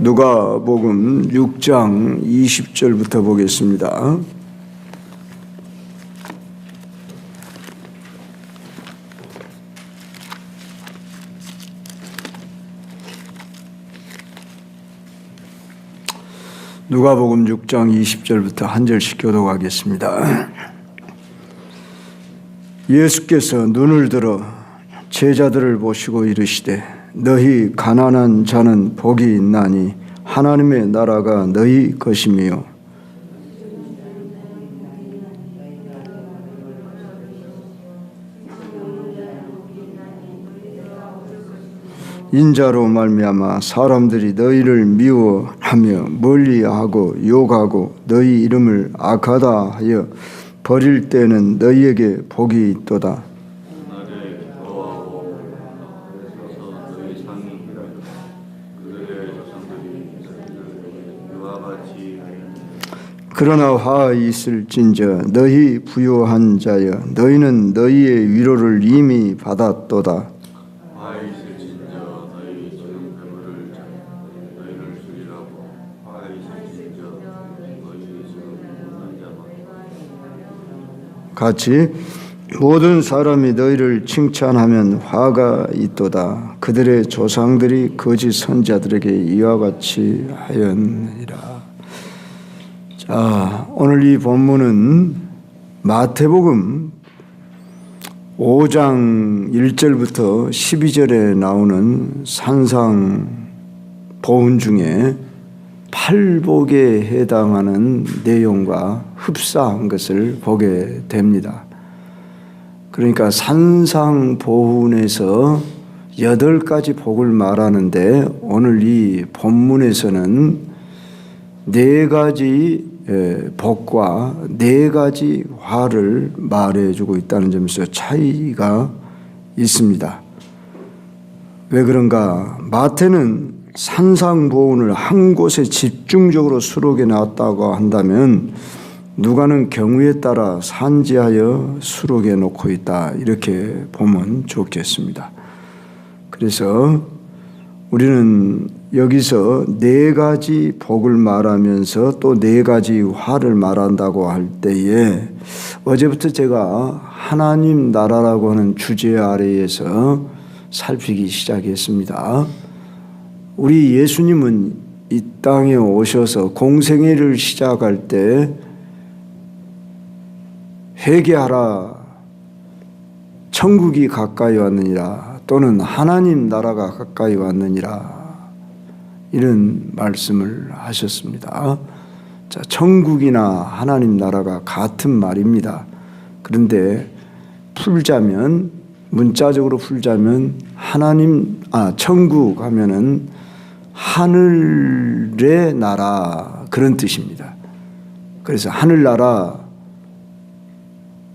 누가복음 6장 20절부터 보겠습니다. 누가복음 6장 20절부터 한 절씩 교독하겠습니다. 예수께서 눈을 들어 제자들을 보시고 이르시되 너희 가난한 자는 복이 있나니 하나님의 나라가 너희 것이며 인자로 말미암아 사람들이 너희를 미워하며 멀리하고 욕하고 너희 이름을 악하다 하여 버릴 때는 너희에게 복이 있도다. 그러나 화 있을진저 너희 부요한 자여 너희는 너희의 위로를 이미 받았도다. 화 있을진저 너희 적은 괴물을 너희를 죽이라고 화 있을진저 너희 적은 못난 자만 같이 모든 사람이 너희를 칭찬하면 화가 있도다. 그들의 조상들이 거짓 선자들에게 이와 같이 하였느니라. 자, 오늘 이 본문은 마태복음 5장 1절부터 12절에 나오는 산상 보훈 중에 팔복에 해당하는 내용과 흡사한 것을 보게 됩니다. 그러니까 산상 보훈에서 8가지 복을 말하는데 오늘 이 본문에서는 4가지 복과 4가지 화를 말해주고 있다는 점에서 차이가 있습니다. 왜 그런가? 마태는 산상보훈을 한 곳에 집중적으로 수록해 놨다고 한다면 누가는 경우에 따라 산지하여 수록해 놓고 있다, 이렇게 보면 좋겠습니다. 그래서 우리는 여기서 4가지 복을 말하면서 또 4가지 화를 말한다고 할 때에 어제부터 제가 하나님 나라라고 하는 주제 아래에서 살피기 시작했습니다. 우리 예수님은 이 땅에 오셔서 공생애를 시작할 때 회개하라, 천국이 가까이 왔느니라, 또는 하나님 나라가 가까이 왔느니라, 이런 말씀을 하셨습니다. 자, 천국이나 하나님 나라가 같은 말입니다. 그런데 풀자면, 문자적으로 풀자면 천국 하면은 하늘의 나라, 그런 뜻입니다. 그래서 하늘나라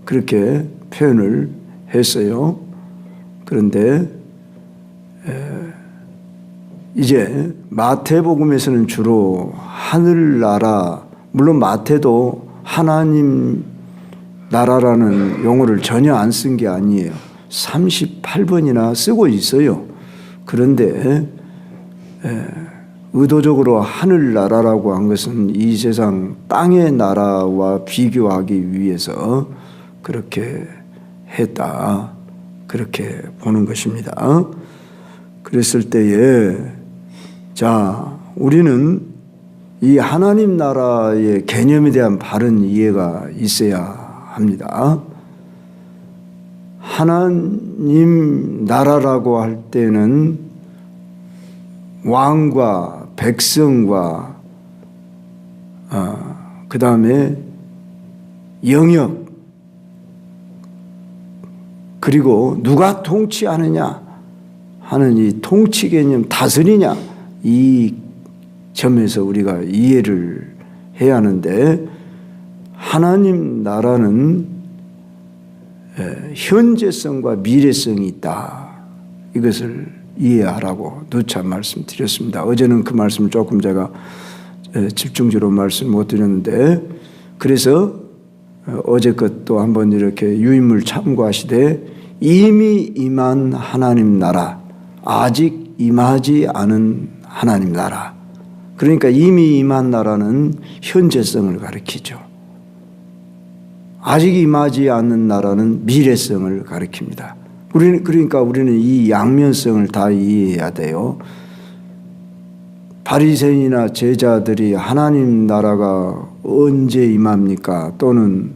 그렇게 표현을 했어요. 그런데 이제 마태복음에서는 주로 하늘나라, 물론 마태도 하나님 나라라는 용어를 전혀 안 쓴 게 아니에요. 38번이나 쓰고 있어요. 그런데 의도적으로 하늘나라라고 한 것은 이 세상 땅의 나라와 비교하기 위해서 그렇게 했다, 그렇게 보는 것입니다. 그랬을 때에 자, 우리는 이 하나님 나라의 개념에 대한 바른 이해가 있어야 합니다. 하나님 나라라고 할 때는 왕과 백성과 그 다음에 영역, 그리고 누가 통치하느냐 하는 이 통치 개념, 다스리냐, 이 점에서 우리가 이해를 해야 하는데, 하나님 나라는 현재성과 미래성이 있다, 이것을 이해하라고 누차 말씀드렸습니다. 어제는 그 말씀을 조금 제가 집중적으로 말씀 못 드렸는데, 그래서 어제 것도 한번 이렇게 유인물 참고하시되 이미 임한 하나님 나라, 아직 임하지 않은 하나님 나라, 그러니까 이미 임한 나라는 현재성을 가리키죠. 아직 임하지 않는 나라는 미래성을 가리킵니다. 그러니까 우리는 이 양면성을 다 이해해야 돼요. 바리새인이나 제자들이 하나님 나라가 언제 임합니까? 또는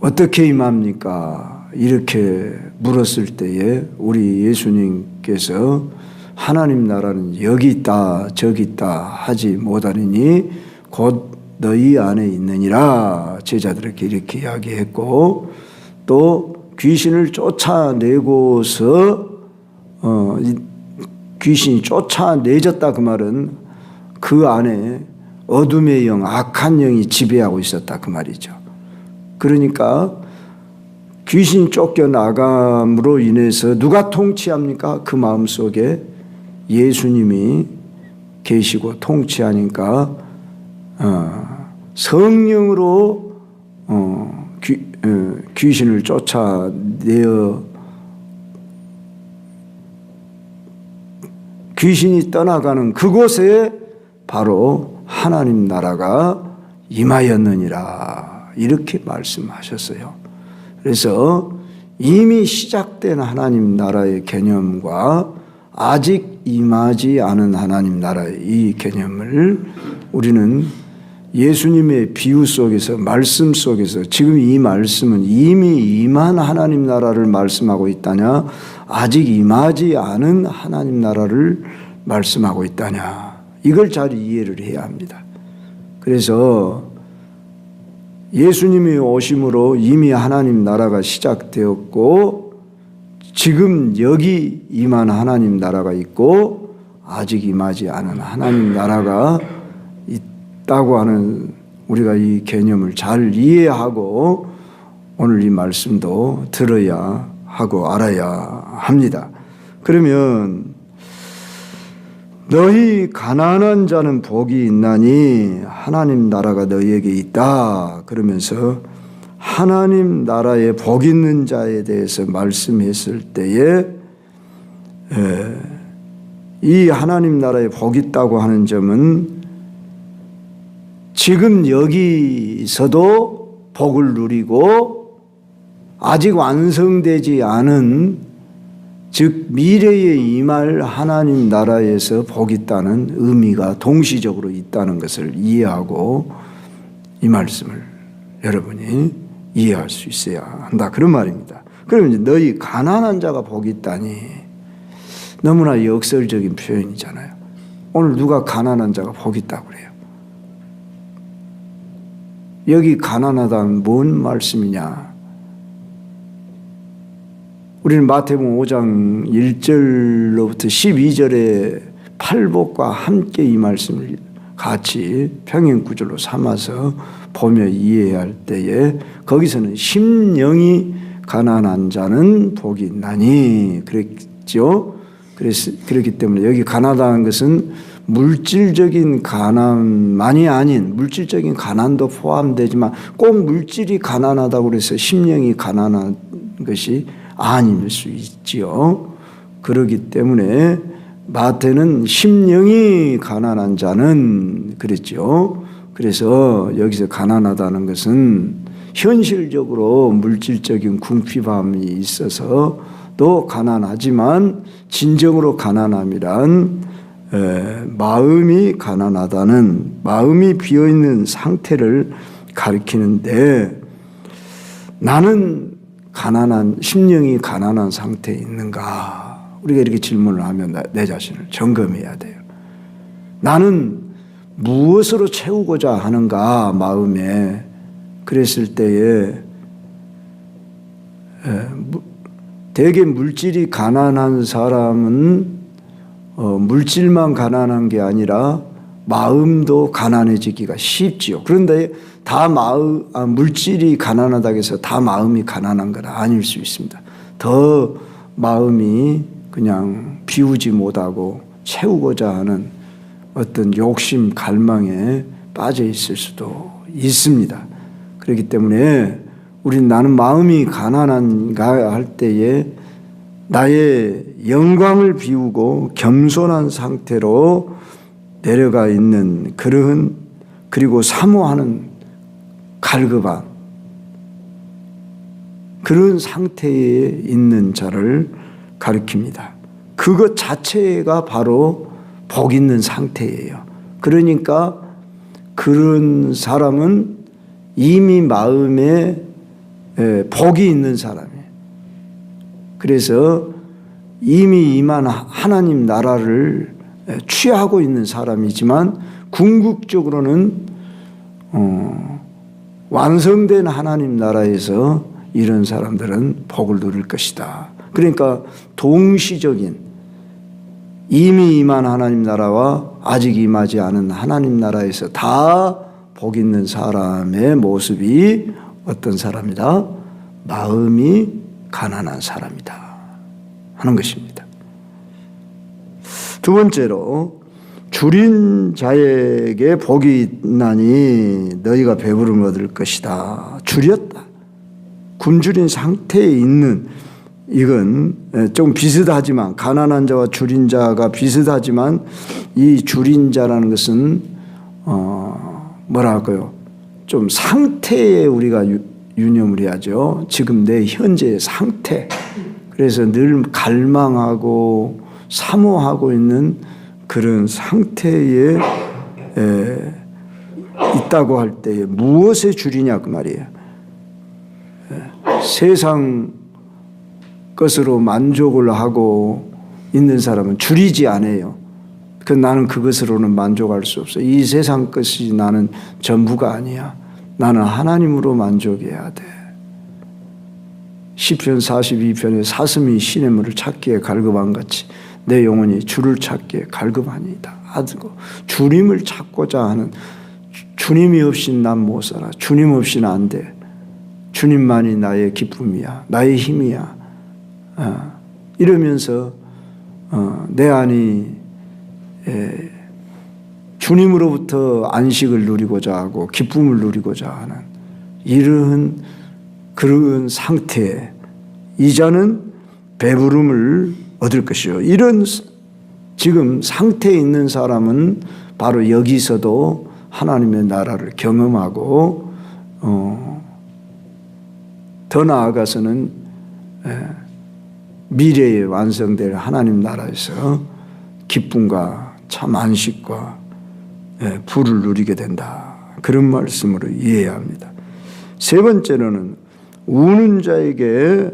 어떻게 임합니까? 이렇게 물었을 때에 우리 예수님께서 하나님 나라는 여기 있다 저기 있다 하지 못하리니 곧 너희 안에 있느니라 제자들에게 이렇게 이야기했고, 또 귀신을 쫓아내고서 귀신이 쫓아내졌다 그 말은 그 안에 어둠의 영, 악한 영이 지배하고 있었다 그 말이죠. 그러니까 귀신이 쫓겨나감으로 인해서 누가 통치합니까? 그 마음속에 예수님이 계시고 통치하니까 성령으로 귀신을 쫓아내어 귀신이 떠나가는 그곳에 바로 하나님 나라가 임하였느니라 이렇게 말씀하셨어요. 그래서 이미 시작된 하나님 나라의 개념과 아직 임하지 않은 하나님 나라의 이 개념을 우리는 예수님의 비유 속에서 말씀 속에서 지금 이 말씀은 이미 임한 하나님 나라를 말씀하고 있다냐 아직 임하지 않은 하나님 나라를 말씀하고 있다냐 이걸 잘 이해를 해야 합니다. 그래서 예수님이 오심으로 이미 하나님 나라가 시작되었고 지금 여기 임한 하나님 나라가 있고 아직 임하지 않은 하나님 나라가 있다고 하는 우리가 이 개념을 잘 이해하고 오늘 이 말씀도 들어야 하고 알아야 합니다. 그러면 너희 가난한 자는 복이 있나니 하나님 나라가 너희에게 있다 그러면서 하나님 나라에 복 있는 자에 대해서 말씀했을 때에 이 하나님 나라에 복 있다고 하는 점은 지금 여기서도 복을 누리고 아직 완성되지 않은 즉 미래에 임할 하나님 나라에서 복 있다는 의미가 동시적으로 있다는 것을 이해하고 이 말씀을 여러분이 이해할 수 있어야 한다 그런 말입니다. 그러면 이제 너희 가난한 자가 복이 있다니 너무나 역설적인 표현이잖아요. 오늘 누가 가난한 자가 복이 있다고 그래요? 여기 가난하다는 뭔 말씀이냐? 우리는 마태복음 5장 1절로부터 12절의 팔복과 함께 이 말씀을 같이 평행구절로 삼아서 보며 이해해야 할 때에 거기서는 심령이 가난한 자는 복이 있나니 그랬죠. 그렇기 때문에 여기 가난하다는 것은 물질적인 가난만이 아닌 물질적인 가난도 포함되지만 꼭 물질이 가난하다고 해서 심령이 가난한 것이 아닐 수 있지요. 그렇기 때문에 마태는 심령이 가난한 자는 그랬죠. 그래서 여기서 가난하다는 것은 현실적으로 물질적인 궁핍함이 있어서 또 가난하지만 진정으로 가난함이란 마음이 가난하다는 마음이 비어있는 상태를 가리키는데 나는 가난한 심령이 가난한 상태에 있는가? 우리가 이렇게 질문을 하면 내 자신을 점검해야 돼요. 나는 무엇으로 채우고자 하는가 마음에 그랬을 때에 대개 물질이 가난한 사람은 물질만 가난한 게 아니라 마음도 가난해지기가 쉽지요. 그런데 다 물질이 가난하다고 해서 다 마음이 가난한 건 아닐 수 있습니다. 더 마음이 그냥 비우지 못하고 채우고자 하는 어떤 욕심, 갈망에 빠져 있을 수도 있습니다. 그렇기 때문에 나는 마음이 가난한가 할 때에 나의 영광을 비우고 겸손한 상태로 내려가 있는 그리고 사모하는 갈급한 그런 상태에 있는 자를 가리킵니다. 그것 자체가 바로 복 있는 상태예요. 그러니까 그런 사람은 이미 마음에 복이 있는 사람이에요. 그래서 이미 임한 하나님 나라를 취하고 있는 사람이지만 궁극적으로는 완성된 하나님 나라에서 이런 사람들은 복을 누릴 것이다. 그러니까 동시적인 이미 임한 하나님 나라와 아직 임하지 않은 하나님 나라에서 다 복 있는 사람의 모습이 어떤 사람이다? 마음이 가난한 사람이다 하는 것입니다. 두 번째로 줄인 자에게 복이 있나니 너희가 배부름을 얻을 것이다. 줄였다. 굶주린 상태에 있는, 이건 좀 비슷하지만, 가난한 자와 줄인 자가 비슷하지만 이 줄인 자라는 것은 뭐라 할까요? 좀 상태에 우리가 유념을 해야죠. 지금 내 현재의 상태. 그래서 늘 갈망하고 사모하고 있는 그런 상태에 있다고 할 때에 무엇에 줄이냐 그 말이에요. 세상 것으로 만족을 하고 있는 사람은 줄이지 않아요. 나는 그것으로는 만족할 수 없어. 이 세상 것이 나는 전부가 아니야. 나는 하나님으로 만족해야 돼. 시편 42편에 사슴이 시냇물을 찾기에 갈급한 같이 내 영혼이 주를 찾기에 갈급하니이다. 하고 주님을 찾고자 하는, 주님이 없이는 난 못 살아. 주님 없이는 안 돼. 주님만이 나의 기쁨이야. 나의 힘이야. 이러면서 내 안이 주님으로부터 안식을 누리고자 하고 기쁨을 누리고자 하는 이런 그런 상태에 이 자는 배부름을 얻을 것이요. 이런 지금 상태에 있는 사람은 바로 여기서도 하나님의 나라를 경험하고 더 나아가서는 미래에 완성될 하나님 나라에서 기쁨과 참 안식과 부를 누리게 된다. 그런 말씀으로 이해해야 합니다. 세 번째로는 우는 자에게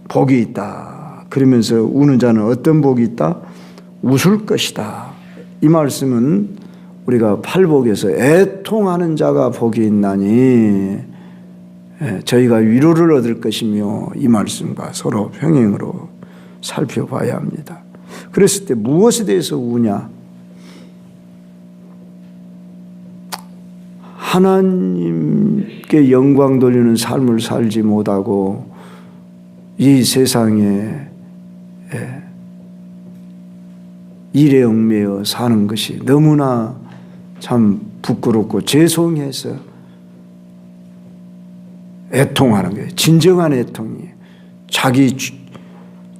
복이 있다. 그러면서 우는 자는 어떤 복이 있다? 웃을 것이다. 이 말씀은 우리가 팔복에서 애통하는 자가 복이 있나니 저희가 위로를 얻을 것이며, 이 말씀과 서로 병행으로 살펴봐야 합니다. 그랬을 때 무엇에 대해서 우냐? 하나님께 영광 돌리는 삶을 살지 못하고 이 세상에 일에 얽매여 사는 것이 너무나 참 부끄럽고 죄송해서 애통하는 거예요. 진정한 애통이에요. 자기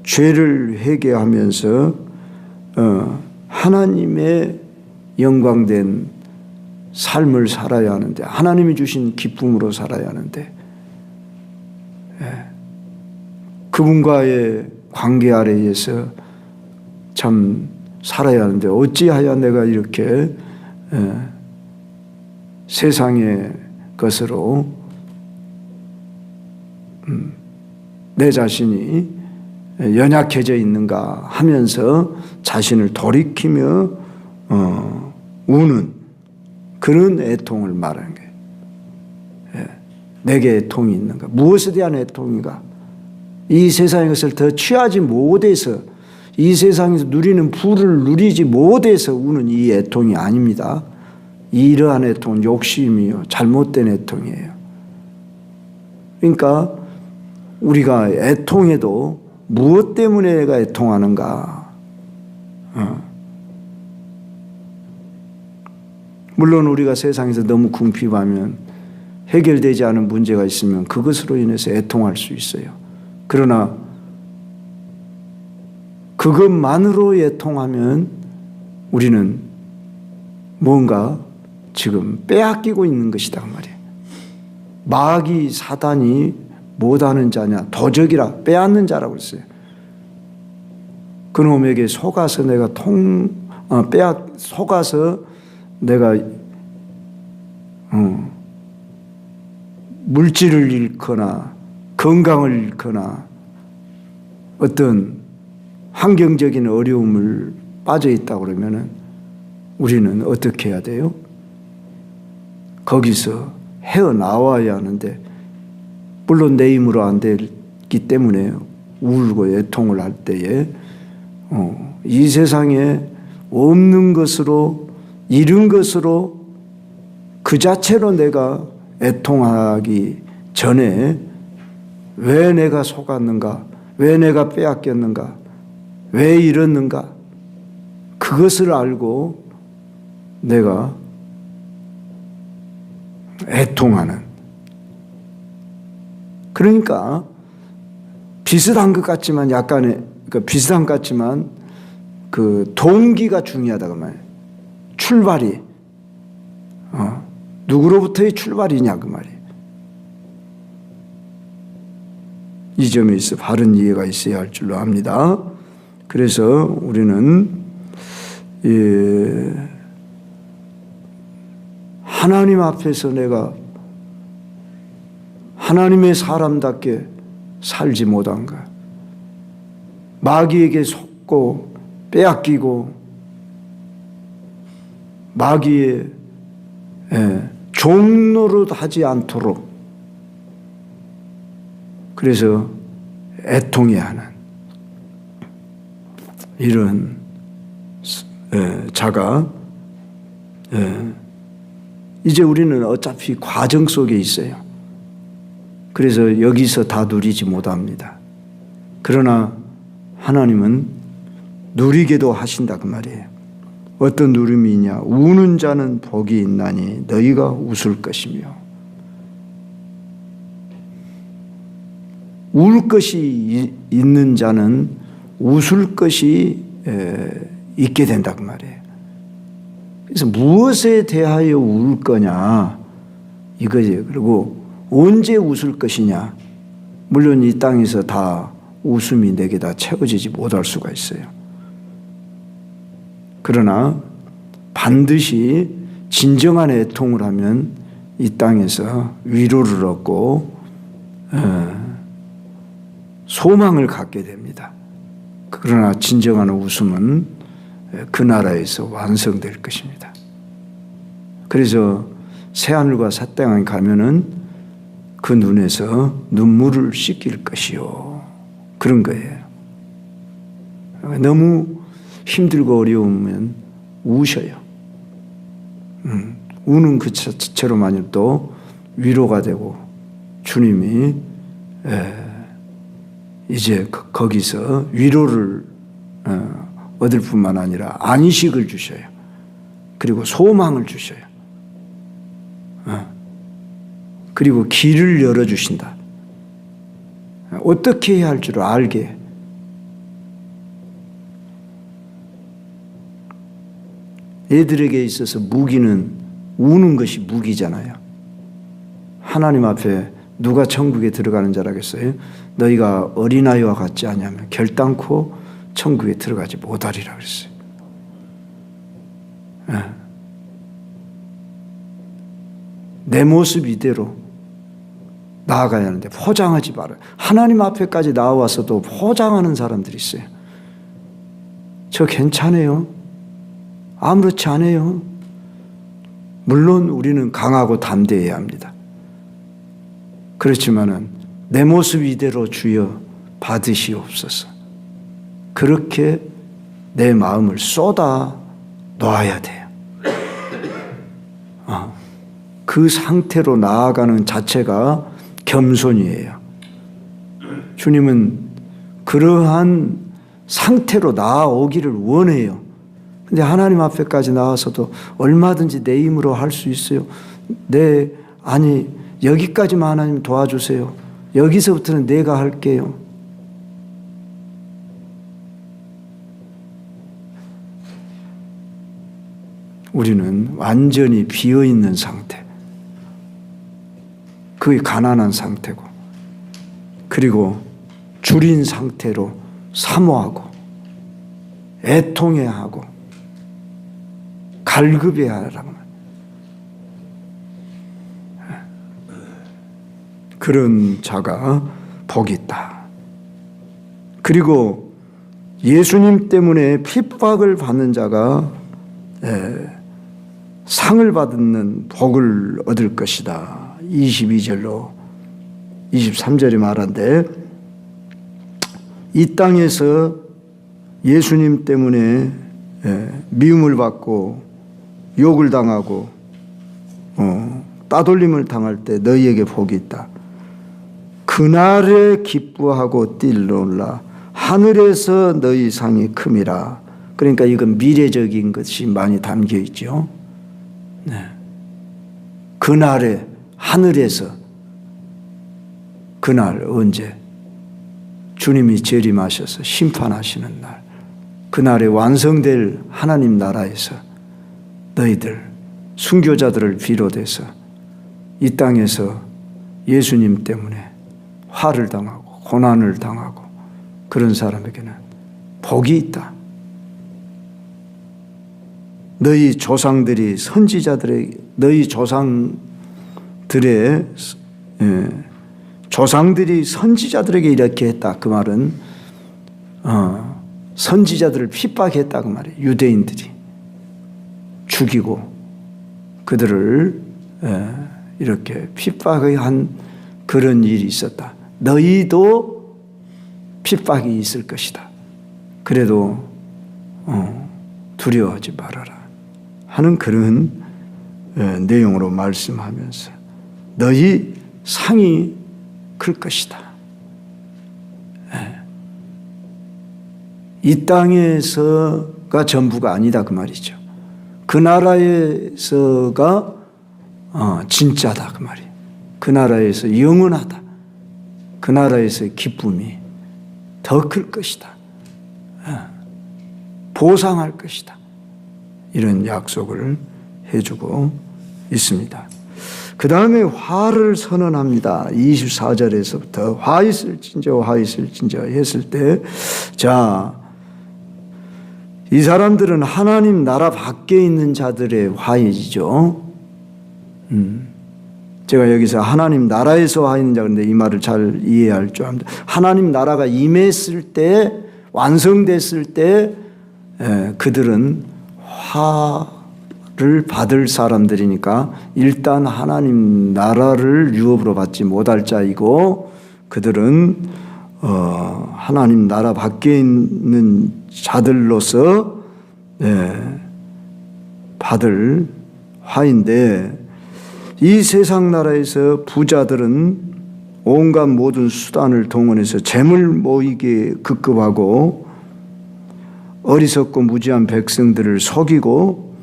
죄를 회개하면서 하나님의 영광된 삶을 살아야 하는데, 하나님이 주신 기쁨으로 살아야 하는데, 그분과의 관계 아래에서 참 살아야 하는데 어찌하여 내가 이렇게 세상의 것으로 내 자신이 연약해져 있는가 하면서 자신을 돌이키며 우는 그런 애통을 말하는 거예요. 내게 애통이 있는가? 무엇에 대한 애통인가? 이 세상의 것을 더 취하지 못해서, 이 세상에서 누리는 부를 누리지 못해서 우는 이 애통이 아닙니다. 이러한 애통은 욕심이요, 잘못된 애통이에요. 그러니까 우리가 애통해도 무엇 때문에 내가 애통하는가? 물론 우리가 세상에서 너무 궁핍하면, 해결되지 않은 문제가 있으면 그것으로 인해서 애통할 수 있어요. 그러나 그것만으로 애통하면 우리는 뭔가 지금 빼앗기고 있는 것이다 그 말이에요. 마귀 사단이 못하는 자냐 도적이라 빼앗는 자라고 했어요. 그놈에게 속아서 내가 속아서 내가 물질을 잃거나 건강을 잃거나 어떤 환경적인 어려움을 빠져 있다 그러면은 우리는 어떻게 해야 돼요? 거기서 헤어나와야 하는데 물론 내 힘으로 안 되기 때문에 울고 애통을 할 때에 이 세상에 없는 것으로 잃은 것으로 그 자체로 내가 애통하기 전에 왜 내가 속았는가? 왜 내가 빼앗겼는가? 왜 잃었는가? 그것을 알고 내가 애통하는. 그러니까 비슷한 것 같지만 약간의 비슷한 것 같지만 그 동기가 중요하다고 말이에요. 출발이 누구로부터의 출발이냐 그 말이에요. 이 점에 있어 바른 이해가 있어야 할 줄로 압니다. 그래서 우리는 하나님 앞에서 내가 하나님의 사람답게 살지 못한가, 마귀에게 속고 빼앗기고 마귀의 종노릇 하지 않도록 그래서 애통해야 하는 이런 자가 이제 우리는 어차피 과정 속에 있어요. 그래서 여기서 다 누리지 못합니다. 그러나 하나님은 누리게도 하신다 그 말이에요. 어떤 누림이 있냐? 우는 자는 복이 있나니 너희가 웃을 것이며, 울 것이 있는 자는 웃을 것이 있게 된다 그 말이에요. 그래서 무엇에 대하여 울 거냐 이거지. 그리고 언제 웃을 것이냐. 물론 이 땅에서 다 웃음이 내게 다 채워지지 못할 수가 있어요. 그러나 반드시 진정한 애통을 하면 이 땅에서 위로를 얻고 소망을 갖게 됩니다. 그러나 진정한 웃음은 그 나라에서 완성될 것입니다. 그래서 새하늘과 새 땅에 가면은 그 눈에서 눈물을 씻길 것이요. 그런 거예요. 너무 힘들고 어려우면 우셔요. 우는 그 자체로만으로도 위로가 되고 주님이 이제 거기서 위로를 얻을 뿐만 아니라 안식을 주셔요. 그리고 소망을 주셔요. 그리고 길을 열어주신다. 어떻게 해야 할 줄 알게. 애들에게 있어서 무기는 우는 것이 무기잖아요. 하나님 앞에 누가 천국에 들어가는 자라겠어요? 너희가 어린아이와 같지 않냐면 결단코 천국에 들어가지 못하리라 그랬어요. 내 모습 이대로 나아가야 하는데 포장하지 말아요. 하나님 앞에까지 나와서도 포장하는 사람들이 있어요. 저 괜찮아요. 아무렇지 않아요. 물론 우리는 강하고 담대해야 합니다. 그렇지만은 내 모습 이대로 주여 받으시옵소서. 그렇게 내 마음을 쏟아 놓아야 돼요. 그 상태로 나아가는 자체가 겸손이에요. 주님은 그러한 상태로 나아오기를 원해요. 근데 하나님 앞에까지 나와서도 얼마든지 내 힘으로 할 수 있어요. 아니 여기까지만 하나님 도와주세요. 여기서부터는 내가 할게요. 우리는 완전히 비어있는 상태, 그게 가난한 상태고, 그리고 줄인 상태로 사모하고 애통해하고 갈급해야 하라고 말이에요. 그런 자가 복이 있다. 그리고 예수님 때문에 핍박을 받는 자가 상을 받는 복을 얻을 것이다. 22절로 23절이 말한데, 이 땅에서 예수님 때문에 미움을 받고 욕을 당하고 따돌림을 당할 때 너희에게 복이 있다. 그날에 기뻐하고 뛸놀라. 하늘에서 너희 상이 큼이라. 그러니까 이건 미래적인 것이 많이 담겨 있죠. 네. 그날에 하늘에서, 그날 언제? 주님이 재림하셔서 심판하시는 날, 그날에 완성될 하나님 나라에서 너희들 순교자들을 비롯해서 이 땅에서 예수님 때문에 화를 당하고 고난을 당하고 그런 사람에게는 복이 있다. 너희 조상들이 조상들이 선지자들에게 이렇게 했다. 그 말은 선지자들을 핍박했다 그 말이에요. 유대인들이 죽이고 그들을 이렇게 핍박한 그런 일이 있었다. 너희도 핍박이 있을 것이다. 그래도 두려워하지 말아라 하는 그런 내용으로 말씀하면서 너희 상이 클 것이다. 이 땅에서가 전부가 아니다 그 말이죠. 그 나라에서가 진짜다 그 말이에요. 그 나라에서 영원하다. 그 나라에서의 기쁨이 더 클 것이다. 보상할 것이다. 이런 약속을 해주고 있습니다. 그 다음에 화를 선언합니다. 24절에서부터 화 있을진저 화 있을진저 했을 때, 자, 이 사람들은 하나님 나라 밖에 있는 자들의 화이죠. 제가 여기서 하나님 나라에서 화 있는 자, 그런데 이 말을 잘 이해할 줄 압니다. 하나님 나라가 임했을 때, 완성됐을 때 그들은 화를 받을 사람들이니까 일단 하나님 나라를 유업으로 받지 못할 자이고, 그들은 하나님 나라 밖에 있는 자들로서 받을 화인데, 이 세상 나라에서 부자들은 온갖 모든 수단을 동원해서 재물 모이게 급급하고 어리석고 무지한 백성들을 속이고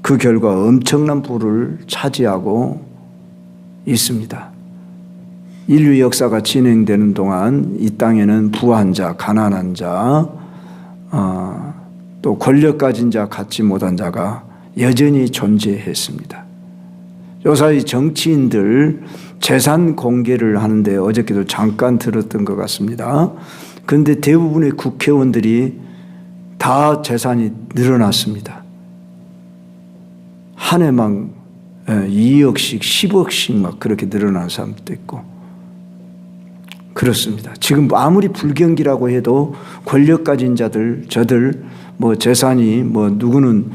그 결과 엄청난 부를 차지하고 있습니다. 인류 역사가 진행되는 동안 이 땅에는 부한 자, 가난한 자, 또 권력 가진 자, 갖지 못한 자가 여전히 존재했습니다. 요사이 정치인들 재산 공개를 하는데 어저께도 잠깐 들었던 것 같습니다. 그런데 대부분의 국회의원들이 다 재산이 늘어났습니다. 한 해만 2억씩 10억씩 막 그렇게 늘어난 사람도 있고 그렇습니다. 지금 아무리 불경기라고 해도 권력 가진 자들, 저들 뭐 재산이 뭐 누구는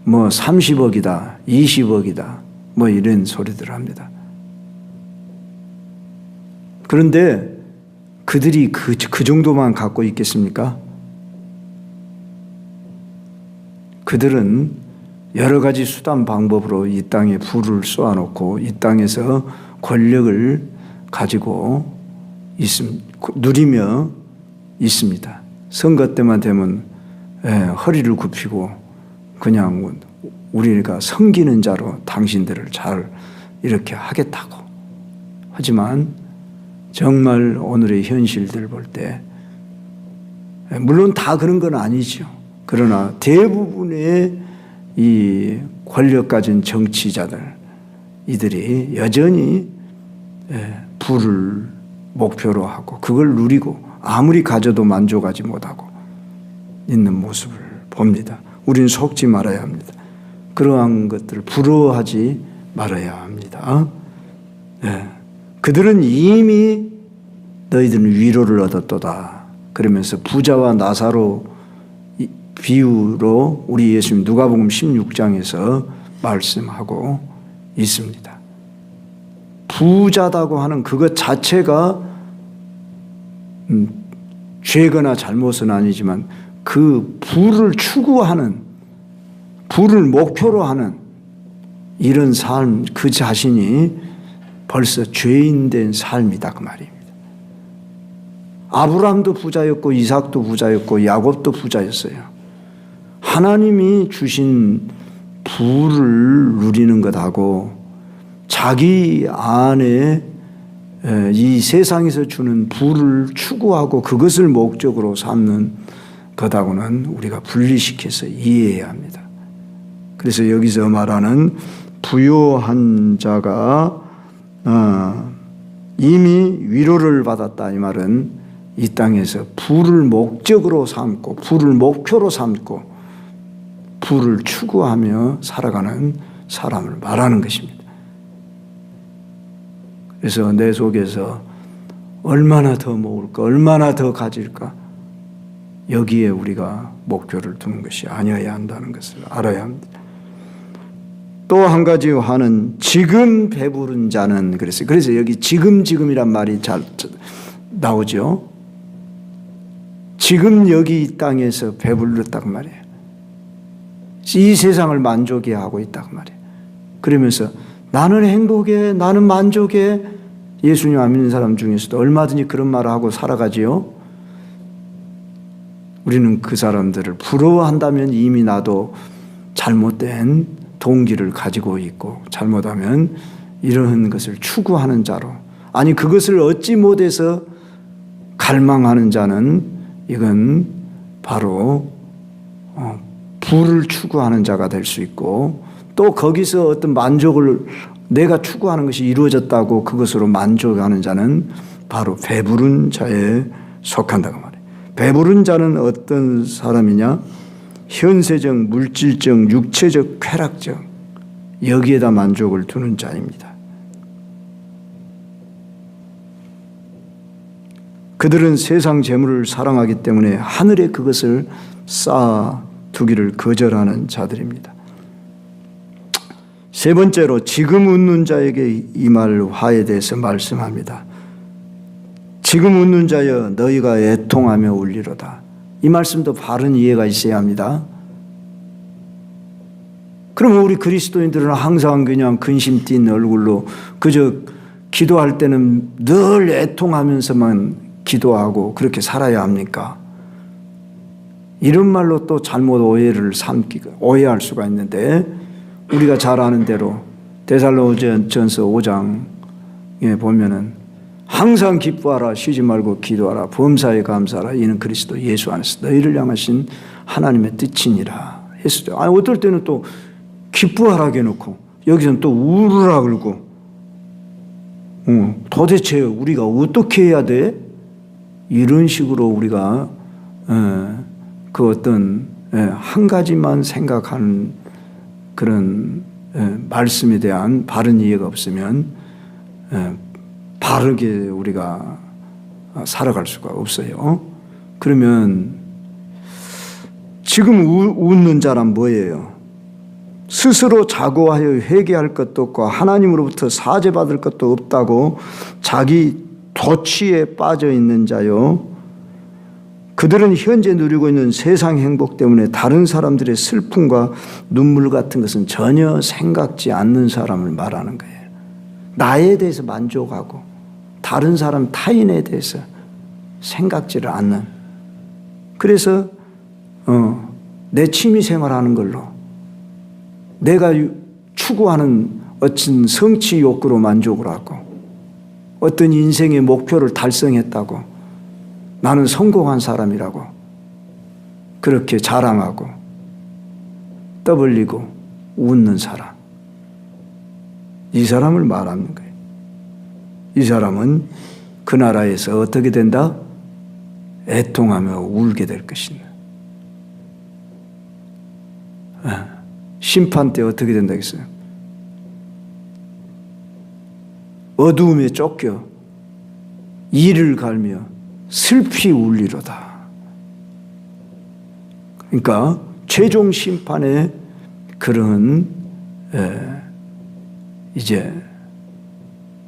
뭐 30억이다 20억이다 뭐 이런 소리들을 합니다. 그런데 그들이 그 정도만 갖고 있겠습니까? 그들은 여러 가지 수단 방법으로 이 땅에 불을 쏘아놓고 이 땅에서 권력을 가지고 누리며 있습니다. 선거 때만 되면 허리를 굽히고 그냥 우리가 섬기는 자로 당신들을 잘 이렇게 하겠다고. 하지만 정말 오늘의 현실들 볼 때 물론 다 그런 건 아니죠. 그러나 대부분의 이 권력 가진 정치자들 이들이 여전히 부를 목표로 하고 그걸 누리고 아무리 가져도 만족하지 못하고 있는 모습을 봅니다. 우리는 속지 말아야 합니다. 그러한 것들을 부러워하지 말아야 합니다. 그들은 이미 너희들은 위로를 얻었도다. 그러면서 부자와 나사로 비유로 우리 예수님 누가복음 16장에서 말씀하고 있습니다. 부자다고 하는 그것 자체가 죄거나 잘못은 아니지만 그 부를 추구하는, 부를 목표로 하는 이런 삶, 그 자신이 벌써 죄인된 삶이다 그 말입니다. 아브라함도 부자였고 이삭도 부자였고 야곱도 부자였어요. 하나님이 주신 부를 누리는 것하고 자기 안에 이 세상에서 주는 부를 추구하고 그것을 목적으로 삼는 것하고는 우리가 분리시켜서 이해해야 합니다. 그래서 여기서 말하는 부요한 자가 이미 위로를 받았다 이 말은 이 땅에서 부를 목적으로 삼고 부를 목표로 삼고 부를 추구하며 살아가는 사람을 말하는 것입니다. 그래서 내 속에서 얼마나 더 모을까, 얼마나 더 가질까, 여기에 우리가 목표를 두는 것이 아니어야 한다는 것을 알아야 합니다. 또 한 가지 화는 지금 배부른 자는 그랬어요. 그래서 여기 지금이란 말이 잘 나오죠. 지금 여기 이 땅에서 배불렀다고 말이에요. 이 세상을 만족해 하고 있다고 말이에요. 그러면서 나는 행복해, 나는 만족해. 예수님 안 믿는 사람 중에서도 얼마든지 그런 말을 하고 살아가지요. 우리는 그 사람들을 부러워한다면 이미 나도 잘못된 동기를 가지고 있고 잘못하면 이러한 것을 추구하는 자로, 아니 그것을 얻지 못해서 갈망하는 자는 이건 바로 부를 추구하는 자가 될 수 있고 또 거기서 어떤 만족을 내가 추구하는 것이 이루어졌다고 그것으로 만족하는 자는 바로 배부른 자에 속한다고 말해요. 배부른 자는 어떤 사람이냐? 현세적, 물질적, 육체적, 쾌락적 여기에다 만족을 두는 자입니다. 그들은 세상 재물을 사랑하기 때문에 하늘에 그것을 쌓아두기를 거절하는 자들입니다. 세 번째로 지금 웃는 자에게 임할 화에 대해서 말씀합니다. 지금 웃는 자여 너희가 애통하며 울리로다. 이 말씀도 바른 이해가 있어야 합니다. 그러면 우리 그리스도인들은 항상 그냥 근심 띤 얼굴로 그저 기도할 때는 늘 애통하면서만 기도하고 그렇게 살아야 합니까? 이런 말로 또 잘못 오해할 수가 있는데 우리가 잘 아는 대로 데살로니가전서 5장에 보면은 항상 기뻐하라, 쉬지 말고 기도하라, 범사에 감사하라, 이는 그리스도 예수 안에서 너희를 향하신 하나님의 뜻이니라 했을 때, 아니 어떨 때는 또 기뻐하라고 해놓고 여기서는 또 울으라 그러고 도대체 우리가 어떻게 해야 돼? 이런 식으로 우리가 그 어떤 한 가지만 생각하는 그런 말씀에 대한 바른 이해가 없으면 바르게 우리가 살아갈 수가 없어요. 그러면 지금 웃는 자란 뭐예요? 스스로 자고하여 회개할 것도 없고 하나님으로부터 사죄받을 것도 없다고 자기 도취에 빠져 있는 자요. 그들은 현재 누리고 있는 세상 행복 때문에 다른 사람들의 슬픔과 눈물 같은 것은 전혀 생각지 않는 사람을 말하는 거예요. 나에 대해서 만족하고 다른 사람 타인에 대해서 생각지를 않는, 그래서 내 취미생활하는 걸로 내가 추구하는 어떤 성취 욕구로 만족을 하고 어떤 인생의 목표를 달성했다고 나는 성공한 사람이라고 그렇게 자랑하고 떠벌리고 웃는 사람, 이 사람을 말하는 거예요. 이 사람은 그 나라에서 어떻게 된다? 애통하며 울게 될 것이다. 심판 때 어떻게 된다 했어요? 어두움에 쫓겨 이를 갈며 슬피 울리로다. 그러니까 최종 심판의 그런 이제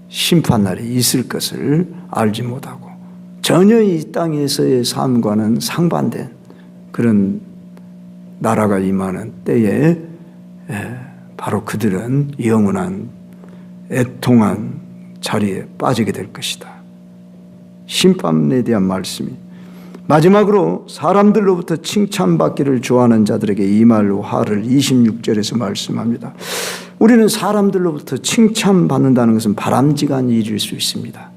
심판날이 있을 것을 알지 못하고 전혀 이 땅에서의 삶과는 상반된 그런 나라가 임하는 때에 바로 그들은 영원한 애통한 자리에 빠지게 될 것이다. 심판에 대한 말씀이 마지막으로 사람들로부터 칭찬받기를 좋아하는 자들에게 이 말로 화를 26절에서 말씀합니다. 우리는 사람들로부터 칭찬받는다는 것은 바람직한 일일 수 있습니다.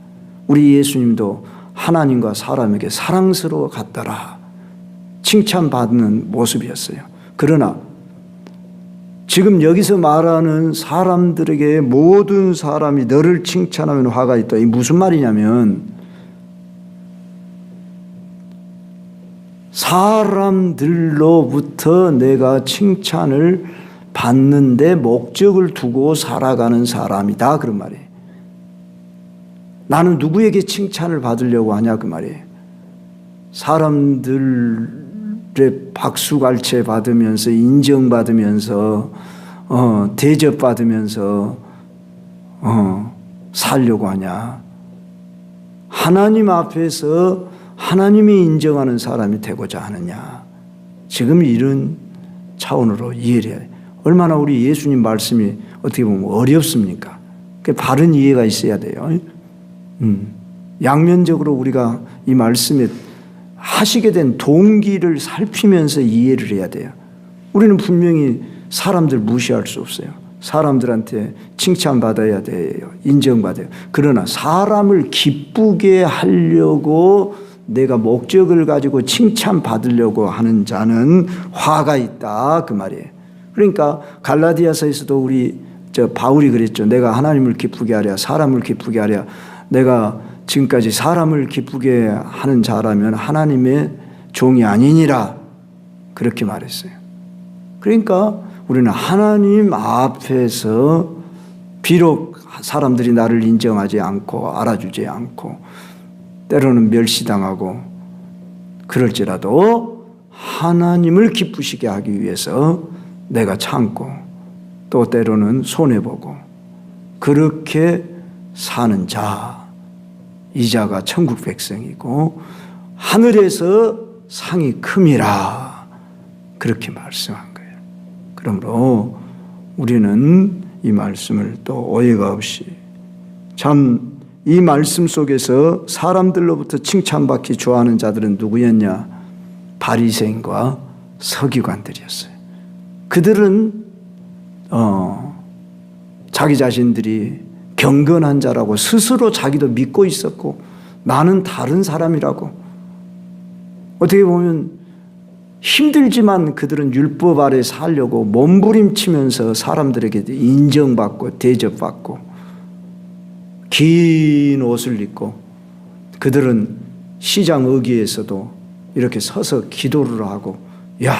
우리 예수님도 하나님과 사람에게 사랑스러워 갔더라 칭찬받는 모습이었어요. 그러나 지금 여기서 말하는 사람들에게 모든 사람이 너를 칭찬하면 화가 있다. 이 무슨 말이냐면 사람들로부터 내가 칭찬을 받는데 목적을 두고 살아가는 사람이다. 그런 말이에요. 나는 누구에게 칭찬을 받으려고 하냐 그 말이에요. 사람들의 박수갈채 받으면서 인정받으면서 대접받으면서 살려고 하냐. 하나님 앞에서 하나님이 인정하는 사람이 되고자 하느냐. 지금 이런 차원으로 이해를 해야 돼요. 얼마나 우리 예수님 말씀이 어떻게 보면 어렵습니까? 바른 이해가 있어야 돼요. 양면적으로 우리가 이 말씀에 하시게 된 동기를 살피면서 이해를 해야 돼요. 우리는 분명히 사람들 무시할 수 없어요. 사람들한테 칭찬받아야 돼요. 인정받아요. 그러나 사람을 기쁘게 하려고 내가 목적을 가지고 칭찬받으려고 하는 자는 화가 있다 그 말이에요. 그러니까 갈라디아서에서도 우리 바울이 그랬죠. 내가 하나님을 기쁘게 하랴 사람을 기쁘게 하랴. 내가 지금까지 사람을 기쁘게 하는 자라면 하나님의 종이 아니니라 그렇게 말했어요. 그러니까 우리는 하나님 앞에서 비록 사람들이 나를 인정하지 않고 알아주지 않고 때로는 멸시당하고 그럴지라도 하나님을 기쁘시게 하기 위해서 내가 참고 또 때로는 손해보고 그렇게 사는 자, 이 자가 천국 백성이고 하늘에서 상이 큼이라 그렇게 말씀한 거예요. 그러므로 우리는 이 말씀을 또 오해가 없이 참 이 말씀 속에서 사람들로부터 칭찬받기 좋아하는 자들은 누구였냐? 바리새인과 서기관들이었어요. 그들은 자기 자신들이 경건한 자라고 스스로 자기도 믿고 있었고 나는 다른 사람이라고 어떻게 보면 힘들지만 그들은 율법 아래 살려고 몸부림치면서 사람들에게 인정받고 대접받고 긴 옷을 입고 그들은 시장 어귀에서도 이렇게 서서 기도를 하고 야,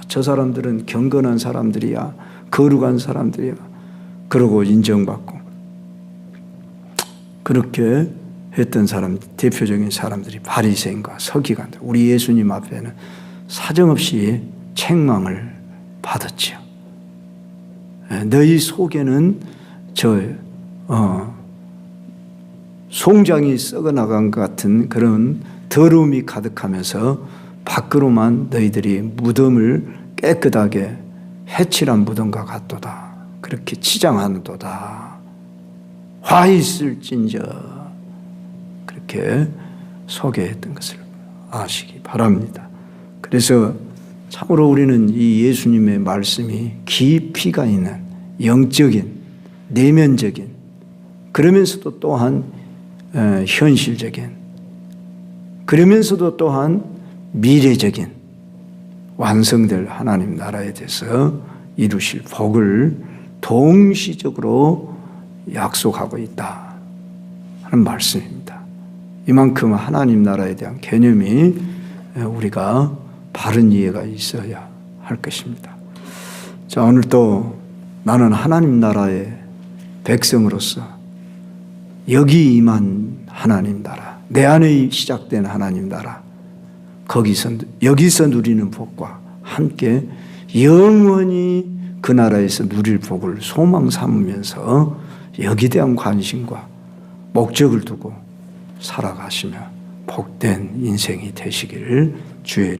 저 사람들은 경건한 사람들이야 거룩한 사람들이야 그러고 인정받고 그렇게 했던 사람 대표적인 사람들이 바리새인과 서기관들 우리 예수님 앞에는 사정없이 책망을 받았지요. 너희 속에는 송장이 썩어나간 것 같은 그런 더러움이 가득하면서 밖으로만 너희들이 무덤을 깨끗하게 해칠한 무덤과 같도다. 그렇게 치장하는도다. 화 있을진저 그렇게 소개했던 것을 아시기 바랍니다. 그래서 참으로 우리는 이 예수님의 말씀이 깊이가 있는 영적인 내면적인 그러면서도 또한 현실적인 그러면서도 또한 미래적인 완성될 하나님 나라에 대해서 이루실 복을 동시적으로 약속하고 있다 하는 말씀입니다. 이만큼 하나님 나라에 대한 개념이 우리가 바른 이해가 있어야 할 것입니다. 자, 오늘 또 나는 하나님 나라의 백성으로서 여기 임한 하나님 나라, 내 안에 시작된 하나님 나라, 여기서 누리는 복과 함께 영원히 그 나라에서 누릴 복을 소망 삼으면서 여기에 대한 관심과 목적을 두고 살아가시며 복된 인생이 되시기를 주의